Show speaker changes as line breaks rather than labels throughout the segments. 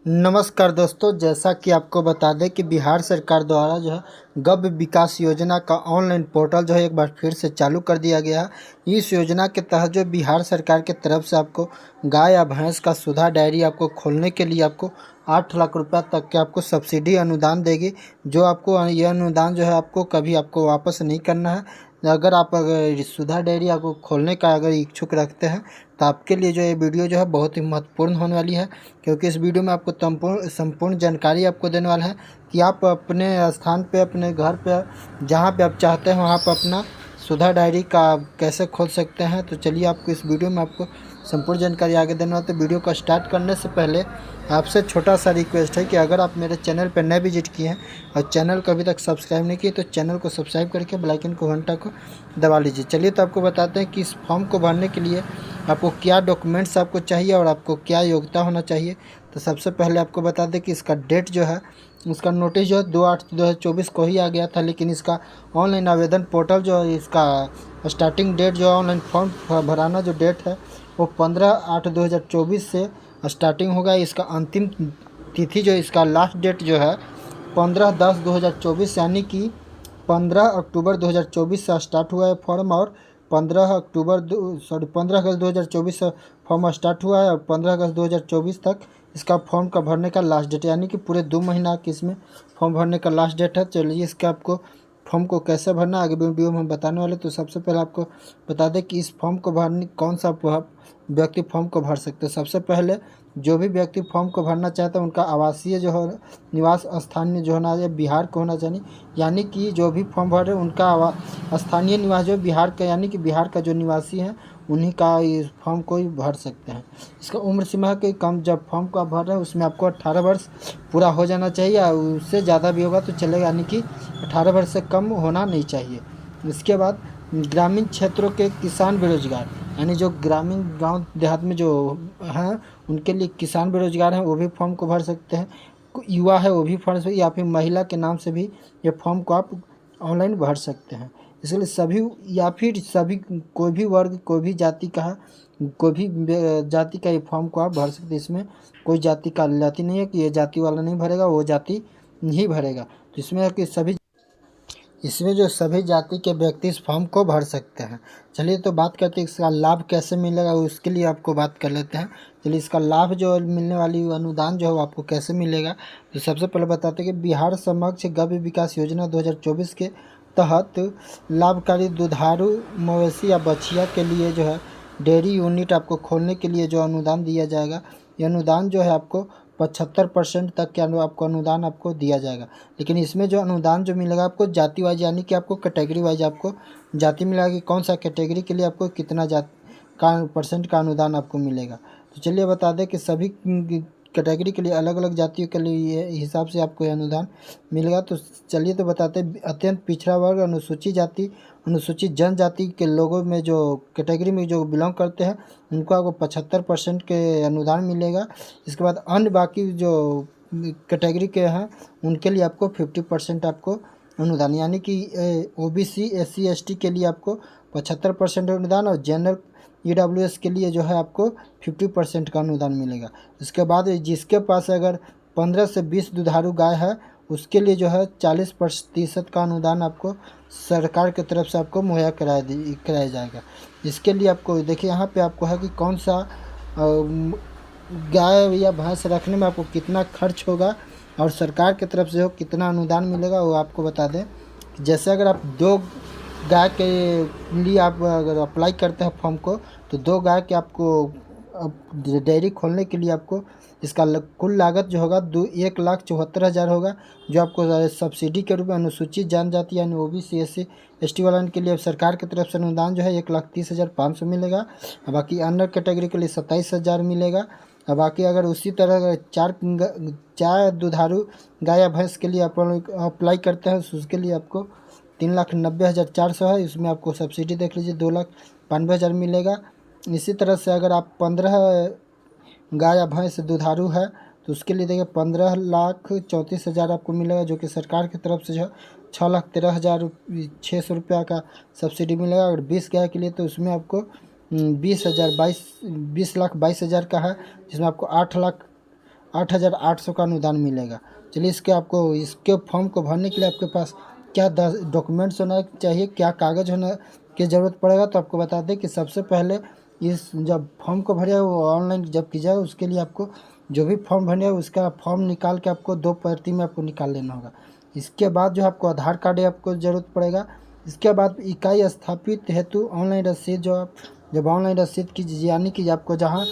नमस्कार दोस्तों, जैसा कि आपको बता दें कि बिहार सरकार द्वारा जो है गव्य विकास योजना का ऑनलाइन पोर्टल जो है एक बार फिर से चालू कर दिया गया है। इस योजना के तहत जो बिहार सरकार की तरफ से आपको गाय या भैंस का सुधा डेयरी आपको खोलने के लिए आपको 8 लाख रुपया तक के आपको सब्सिडी अनुदान देगी। जो आपको यह अनुदान जो है आपको कभी आपको वापस नहीं करना है। अगर सुधा डेयरी आपको खोलने का अगर इच्छुक रखते हैं तो आपके लिए जो ये वीडियो जो है बहुत ही महत्वपूर्ण होने वाली है, क्योंकि इस वीडियो में आपको संपूर्ण जानकारी आपको देने वाला है कि आप अपने स्थान पे, अपने घर पे, जहाँ पे आप चाहते हैं वहाँ पर अपना सुधा डायरी का कैसे खोल सकते हैं। तो चलिए आपको इस वीडियो में आपको संपूर्ण जानकारी आगे देना है। तो वीडियो को स्टार्ट करने से पहले आपसे छोटा सा रिक्वेस्ट है कि अगर आप मेरे चैनल पर नए विजिट किए हैं और चैनल को अभी तक सब्सक्राइब नहीं किए तो चैनल को सब्सक्राइब करके बेल आइकन को घंटा को दबा लीजिए। चलिए तो आपको बताते हैं कि इस फॉर्म को भरने के लिए आपको क्या डॉक्यूमेंट्स आपको चाहिए और आपको क्या योग्यता होना चाहिए। तो सबसे पहले आपको बता दें कि इसका डेट जो है, उसका नोटिस जो है 2/8/2024 को ही आ गया था, लेकिन इसका ऑनलाइन आवेदन पोर्टल जो है, इसका स्टार्टिंग डेट जो ऑनलाइन फॉर्म भराना जो डेट है वो 15/8/2024 से स्टार्टिंग होगा। इसका अंतिम तिथि जो इसका लास्ट डेट जो है 15/10/2024 यानी कि 15 अक्टूबर 2024 से स्टार्ट हुआ है फॉर्म, और 15 अगस्त 2024 से फॉर्म स्टार्ट हुआ है और 15 अगस्त 2024 तक इसका फॉर्म का भरने का लास्ट डेट, यानी कि पूरे 2 महीना की इसमें फॉर्म भरने का लास्ट डेट है। चलिए इसके आपको फॉर्म को कैसे भरना आगे वीडियो में हम बताने वाले। तो सबसे पहले आपको बता दें कि इस फॉर्म को भरने कौन सा व्यक्ति फॉर्म को भर सकते हैं। सबसे पहले जो भी व्यक्ति फॉर्म को भरना चाहता है उनका आवासीय जो है निवास स्थानीय जो होना चाहिए बिहार का होना चाहिए, यानी कि जो भी फॉर्म भर रहे हैं उनका स्थानीय निवास जो बिहार का, यानी कि बिहार का जो निवासी हैं उन्हीं का इस फॉर्म को ही भर सकते हैं। इसका उम्र सीमा के कम, जब फॉर्म को आप भर रहे हैं उसमें आपको 18 वर्ष पूरा हो जाना चाहिए, और उससे ज़्यादा भी होगा तो चलेगा, यानी कि 18 वर्ष से कम होना नहीं चाहिए। इसके बाद ग्रामीण क्षेत्रों के किसान बेरोजगार, यानी जो ग्रामीण गांव देहात में जो हैं उनके लिए किसान बेरोजगार हैं वो भी फॉर्म को भर सकते हैं। युवा है वो भी भर सकते, या फिर महिला के नाम से भी ये फॉर्म को आप ऑनलाइन भर सकते हैं। इसलिए सभी, या फिर सभी, कोई भी वर्ग, कोई भी जाति का है, कोई भी जाति का ये फॉर्म को आप भर सकते हैं। इसमें कोई जाति का जाति नहीं है कि ये जाति वाला नहीं भरेगा, वो जाति ही भरेगा। तो इसमें है कि इसमें जो सभी जाति के व्यक्ति इस फॉर्म को भर सकते हैं। चलिए तो बात करते हैं इसका लाभ कैसे मिलेगा, उसके लिए आपको बात कर लेते हैं। चलिए इसका लाभ जो मिलने वाली अनुदान जो है वो आपको कैसे मिलेगा। तो सबसे पहले बताते हैं कि बिहार समग्र गव्य विकास योजना 2024 के तहत लाभकारी दुधारू मवेशी या बछिया के लिए जो है डेयरी यूनिट आपको खोलने के लिए जो अनुदान दिया जाएगा, ये अनुदान जो है आपको 75% तक के आपको अनुदान आपको दिया जाएगा। लेकिन इसमें जो अनुदान जो मिलेगा आपको जाति वाइज, यानी कि आपको कैटेगरी वाइज आपको जाति मिलेगा कि कौन सा कैटेगरी के लिए आपको कितना परसेंट का अनुदान आपको मिलेगा। तो चलिए बता दें कि सभी कैटेगरी के लिए, अलग अलग जातियों के लिए हिसाब से आपको यह अनुदान मिलेगा। तो चलिए तो बताते हैं अत्यंत पिछड़ा वर्ग, अनुसूचित जाति, अनुसूचित जनजाति के लोगों में जो कैटेगरी में जो बिलोंग करते हैं उनको आपको 75% के अनुदान मिलेगा। इसके बाद अन्य बाकी जो कैटेगरी के हैं उनके लिए आपको 50% आपको अनुदान, यानी कि OBC SC ST के लिए आपको 75% अनुदान, और जनरल EWS के लिए जो है आपको 50% का अनुदान मिलेगा। इसके बाद जिसके पास अगर 15 से 20 दुधारू गाय है उसके लिए जो है 40% का अनुदान आपको सरकार की तरफ से आपको मुहैया कराया जाएगा। इसके लिए आपको देखिए यहाँ पे आपको है कि कौन सा गाय या भैंस रखने में आपको कितना खर्च होगा और सरकार की तरफ से कितना अनुदान मिलेगा वो आपको बता दें। जैसे अगर आप 2 गाय के लिए आप अगर अप्लाई करते हैं फॉर्म को, तो 2 गाय के आपको डेयरी खोलने के लिए आपको इसका कुल लागत जो होगा 1,74,000 होगा, जो आपको सब्सिडी के रूप में अनुसूचित जनजाति यानी OBC SC ST वाला के लिए सरकार की तरफ से अनुदान जो है 1,30,500 मिलेगा। बाकी अन्य कैटेगरी के लिए 27,000 मिलेगा। बाकी अगर उसी तरह 4 दुधारू गाय या भैंस के लिए आप अप्लाई करते हैं उसके लिए आपको 3,90,400 है। इसमें आपको सब्सिडी देख लीजिए 2,92,000 मिलेगा। इसी तरह से अगर आप 15 गाय या भैंस दुधारू है तो उसके लिए देखिए 15,34,000 आपको मिलेगा, जो कि सरकार की तरफ से जो 6,13,600 रुपया का सब्सिडी मिलेगा। अगर 20 गाय के लिए तो उसमें आपको 20,22,000 का है, जिसमें आपको 8,800 का अनुदान मिलेगा। चलिए इसके फॉर्म को भरने के लिए आपके पास क्या डॉक्यूमेंट्स होना चाहिए, क्या कागज़ होना की ज़रूरत पड़ेगा। तो आपको बता दें कि सबसे पहले जब फॉर्म को भरिए वो ऑनलाइन जब की जाए, उसके लिए आपको जो भी फॉर्म भरिए उसका फॉर्म निकाल के आपको 2 प्रति में आपको निकाल लेना होगा। इसके बाद जो आपको आधार कार्ड आपको ज़रूरत पड़ेगा। इसके बाद इकाई स्थापित हेतु ऑनलाइन रसीद जब ऑनलाइन रसीद की यानी कि आपको जहाँ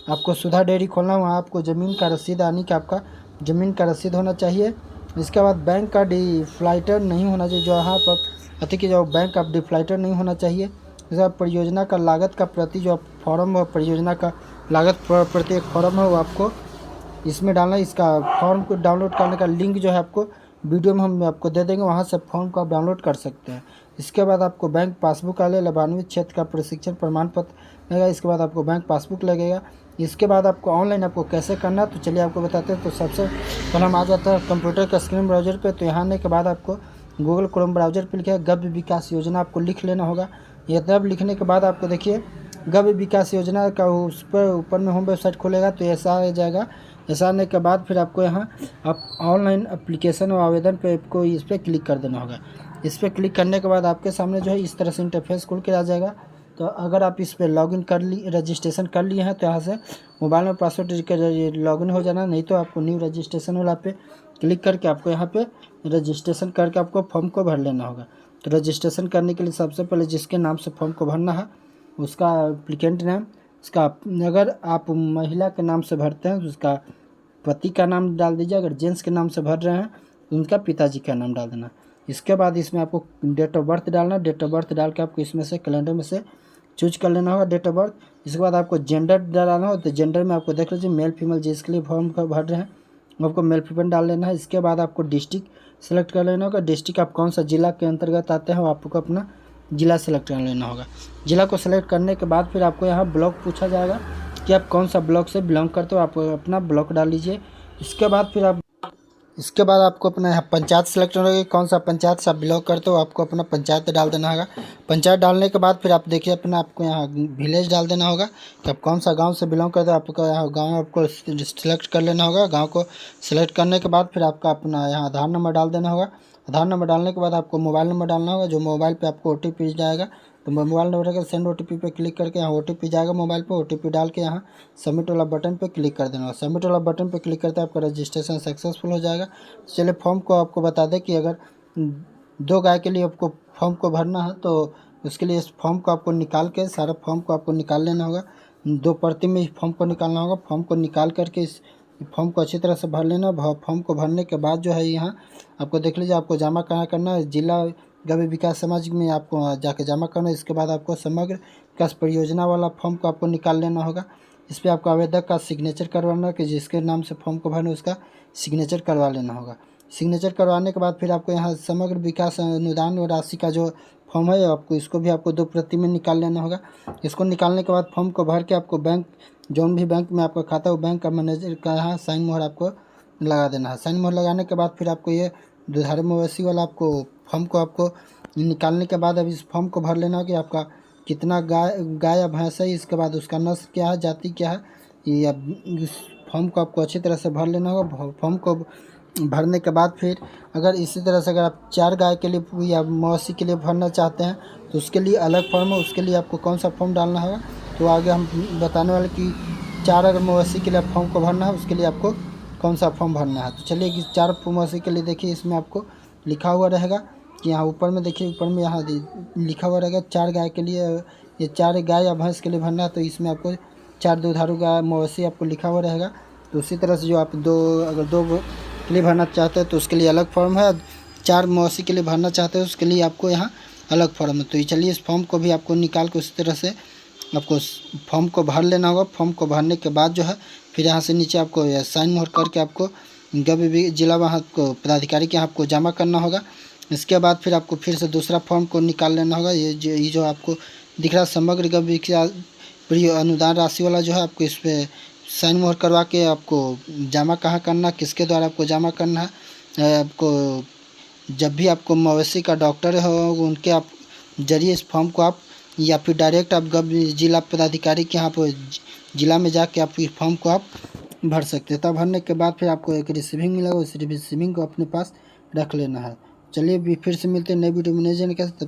आपको सुधा डेयरी खोलना वहाँ आपको ज़मीन का रसीद यानी कि आपका ज़मीन का रसीद होना चाहिए। इसके बाद बैंक का डिफाल्टर नहीं होना चाहिए, जो यहाँ पर अति कि जो बैंक का डिफाल्टर नहीं होना चाहिए। इसके बाद परियोजना का लागत का प्रति जो फॉर्म है, परियोजना का लागत प्रति एक फॉर्म है वो आपको इसमें डालना है। इसका फॉर्म को डाउनलोड करने का लिंक जो है आपको वीडियो में हम आपको दे देंगे, वहाँ से फॉर्म को आप डाउनलोड कर सकते हैं। इसके बाद आपको बैंक पासबुक वाले लाभान्वित क्षेत्र का प्रशिक्षण प्रमाण पत्र लगेगा। इसके बाद आपको बैंक पासबुक लगेगा। इसके बाद आपको ऑनलाइन आपको कैसे करना है तो चलिए आपको बताते हैं। तो सबसे पहले हम आ जाता है कंप्यूटर का स्क्रीन ब्राउज़र पे। तो यहाँ आने के बाद आपको गूगल क्रोम ब्राउज़र पे लिखा है गव्य विकास योजना, आपको लिख लेना होगा। ये तब लिखने के बाद आपको देखिए गव्य विकास योजना का उस पर ऊपर में होम वेबसाइट खुलेगा, तो ऐसा आ जाएगा। ऐसा आने के बाद फिर आपको यहाँ आप ऑनलाइन एप्लीकेशन और आवेदन पे आपको इस पर क्लिक कर देना होगा। इस पर क्लिक करने के बाद आपके सामने जो है इस तरह से इंटरफेस खुल के आ जाएगा। तो अगर आप इस पर लॉगिन रजिस्ट्रेशन कर लिए हैं तो यहाँ से मोबाइल में पासवर्ड लॉगिन हो जाना, नहीं तो आपको न्यू रजिस्ट्रेशन वाला पे क्लिक करके आपको यहाँ पे रजिस्ट्रेशन करके आपको फॉर्म को भर लेना होगा। तो रजिस्ट्रेशन करने के लिए सबसे पहले जिसके नाम से फॉर्म को भरना है उसका एप्लीकेंट नाम, उसका अगर आप महिला के नाम से भरते हैं तो उसका पति का नाम डाल दीजिए। अगर जेंट्स के नाम से भर रहे हैं तो उनका पिताजी का नाम डाल देना। इसके बाद इसमें आपको डेट ऑफ बर्थ डालना। डेट ऑफ बर्थ डाल के आपको इसमें से कैलेंडर में से चूज कर लेना होगा डेट ऑफ बर्थ। इसके बाद आपको जेंडर डालना हो तो जेंडर में आपको देख लीजिए मेल फीमेल जिसके लिए फॉर्म का भर रहे हैं आपको मेल फीमेल डाल लेना है। इसके बाद आपको डिस्ट्रिक्ट सेलेक्ट कर लेना होगा। डिस्ट्रिक्ट आप कौन सा जिला के अंतर्गत आते हैं वो आपको अपना जिला सेलेक्ट कर लेना होगा। जिला को सेलेक्ट करने के बाद फिर आपको यहाँ ब्लॉक पूछा जाएगा कि आप कौन सा ब्लॉक से बिलोंग करते हो, आप अपना ब्लॉक डाल लीजिए। इसके बाद आपको अपना यहाँ पंचायत सेलेक्ट करना होगा, कौन सा पंचायत से आप बिलोंग करते हो आपको अपना पंचायत डाल देना होगा। पंचायत डालने के बाद फिर आप देखिए आपको यहाँ विलेज डाल देना होगा कि आप कौन सा गांव से बिलोंग करते हो। आपका यहाँ गांव आपको सिलेक्ट कर लेना होगा। गांव को सिलेक्ट करने के बाद फिर आपका अपना यहाँ आधार नंबर डाल देना होगा। आधार नंबर डालने के बाद आपको मोबाइल नंबर डालना होगा, जो मोबाइल पर आपको OTP जाएगा। तो मोबाइल नंबर का सेंड OTP पे क्लिक करके यहाँ OTP जाएगा मोबाइल पे। OTP डाल के यहाँ सबमिट वाला बटन पे क्लिक कर देना। सबमिट वाला बटन पे क्लिक करते आपका रजिस्ट्रेशन सक्सेसफुल हो जाएगा। चलिए फॉर्म को आपको बता दें कि अगर 2 गाय के लिए आपको फॉर्म को भरना है तो उसके लिए इस फॉर्म को आपको निकाल के सारा फॉर्म को आपको निकाल लेना होगा। 2 प्रति में फॉर्म को निकालना होगा। फॉर्म को निकाल करके इस फॉर्म को अच्छी तरह से भर लेना। फॉर्म को भरने के बाद जो है यहाँ आपको देख लीजिए आपको जमा कहाँ करना है। जिला गव्य विकास समाज में आपको जाके जमा करना है। इसके बाद आपको समग्र विकास परियोजना वाला फॉर्म को आपको निकाल लेना होगा। इस पर आपको आवेदक का सिग्नेचर करवाना है कि जिसके नाम से फॉर्म को भरना उसका सिग्नेचर करवा लेना होगा। सिग्नेचर करवाने के बाद फिर आपको यहाँ समग्र विकास अनुदान और राशि का जो फॉर्म है आपको इसको भी आपको 2 प्रति में निकाल लेना होगा। इसको निकालने के बाद फॉर्म को भर के आपको बैंक जौन भी बैंक में आपका खाता है वो बैंक का मैनेजर का यहाँ साइन मोहर आपको लगा देना है। साइन मोहर लगाने के बाद फिर आपको ये दुधारू मवेशी वाला आपको फॉर्म को आपको निकालने के बाद अब इस फॉर्म को भर लेना कि आपका कितना गाय या भैंस है। इसके बाद उसका नस्ल क्या है, जाति क्या है, ये इस फॉर्म को आपको अच्छी तरह से भर लेना होगा। फॉर्म को भरने के बाद फिर अगर इसी तरह से अगर आप 4 गाय के लिए या मवेशी के लिए भरना चाहते हैं तो उसके लिए अलग फॉर्म है। उसके लिए आपको कौन सा फॉर्म डालना होगा तो आगे हम बताने वाले कि 4 अगर मवेशी के लिए फॉर्म को भरना है उसके लिए आपको कौन सा फॉर्म भरना है। तो चलिए कि 4 मवेशी के लिए देखिए इसमें आपको लिखा हुआ रहेगा कि यहाँ ऊपर में देखिए ऊपर में यहाँ लिखा हुआ रहेगा 4 गाय के लिए, ये 4 गाय या भैंस के लिए भरना है। तो इसमें आपको 4 दुधारू गाय मवेशी आपको लिखा हुआ रहेगा। तो उसी तरह से जो आप अगर 2 के लिए भरना चाहते हैं तो उसके लिए अलग फॉर्म है। 4 मवेशी के लिए भरना चाहते हैं उसके लिए आपको यहाँ अलग फॉर्म है। तो ये चलिए इस फॉर्म को भी आपको निकाल के उसी तरह से आपको फॉर्म को भर लेना होगा। फॉर्म को भरने के बाद जो है फिर यहाँ से नीचे आपको साइन मोहर करके आपको गव्य जिला वहाँ को पदाधिकारी के यहाँ आपको जमा करना होगा। इसके बाद फिर आपको फिर से दूसरा फॉर्म को निकाल लेना होगा। ये जो आपको दिख रहा है समग्र गव्य विकास अनुदान राशि वाला जो है आपको इस पर साइन मोहर करवा के आपको जमा कहाँ करना, किसके द्वारा आपको जमा करना है। आपको जब भी आपको मवेशी का डॉक्टर हो उनके आप जरिए इस फॉर्म को आप या फिर डायरेक्ट आप जिला पदाधिकारी के यहाँ पर जिला में जाके आप इस फॉर्म को आप भर सकते हैं। तब भरने के बाद फिर आपको एक रिसीविंग मिलेगा, उस रिसीविंग को अपने पास रख लेना है। चलिए अभी फिर से मिलते हैं नई वीडियो में, नई जानकारी के साथ।